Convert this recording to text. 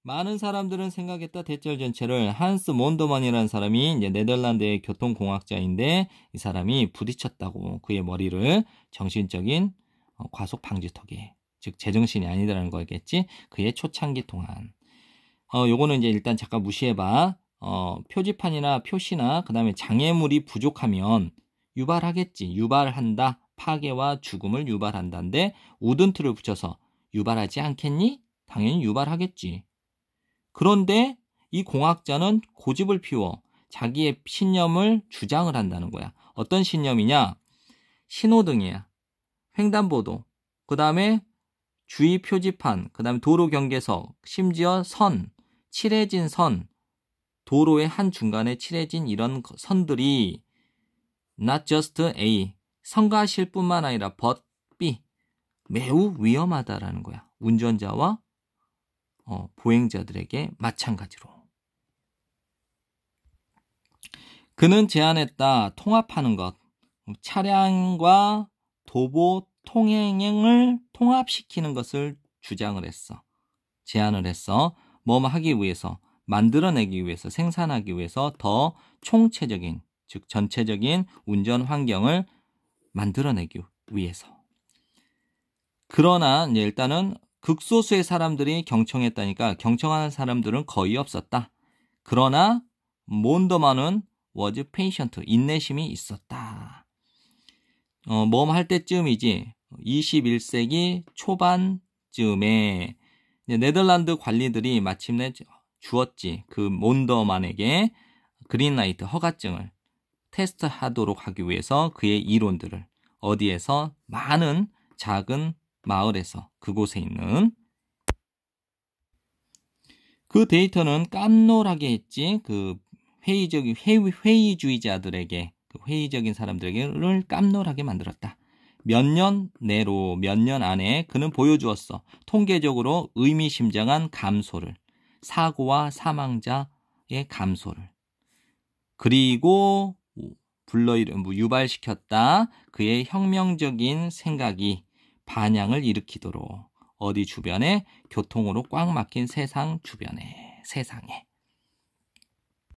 많은 사람들은 생각했다. 대절 전체를 한스 몬더만이라는 사람이 이제 네덜란드의 교통공학자인데 이 사람이 부딪혔다고 그의 머리를 정신적인 과속 방지턱에 즉 제정신이 아니다라는 거겠지. 그의 초창기 동안 요거는 이제 일단 잠깐 무시해봐. 표지판이나 표시나 그 다음에 장애물이 부족하면 유발하겠지. 유발한다. 파괴와 죽음을 유발한다인데 우든트를 붙여서 유발하지 않겠니? 당연히 유발하겠지. 그런데 이 공학자는 고집을 피워 자기의 신념을 주장을 한다는 거야. 어떤 신념이냐? 신호등이야. 횡단보도. 그 다음에 주의 표지판. 그 다음에 도로 경계석. 심지어 선. 칠해진 선. 도로의 한 중간에 칠해진 이런 선들이 not just A. 성가실 뿐만 아니라 but B. 매우 위험하다라는 거야. 운전자와 보행자들에게 마찬가지로. 그는 제안했다. 통합하는 것. 차량과 도보 통행을 통합시키는 것을 주장을 했어. 제안을 했어. 뭐 하기 위해서, 만들어내기 위해서, 생산하기 위해서 더 총체적인, 즉 전체적인 운전 환경을 만들어내기 위해서. 그러나 이제 일단은 극소수의 사람들이 경청했다니까 경청하는 사람들은 거의 없었다. 그러나 몬더만은 was patient, 인내심이 있었다. 뭐 할 때쯤이지 21세기 초반쯤에 네덜란드 관리들이 마침내 주었지. 그 몬더만에게 그린라이트 허가증을 테스트하도록 하기 위해서 그의 이론들을 어디에서 많은 작은 마을에서 그곳에 있는 그 데이터는 깜놀하게 했지. 그 회의주의자들에게 그 회의적인 사람들에게를 깜놀하게 만들었다. 몇 년 내로 몇 년 안에 그는 보여주었어. 통계적으로 의미심장한 감소를 사고와 사망자의 감소를 그리고 유발시켰다. 그의 혁명적인 생각이 반향을 일으키도록 어디 주변에 교통으로 꽉 막힌 세상에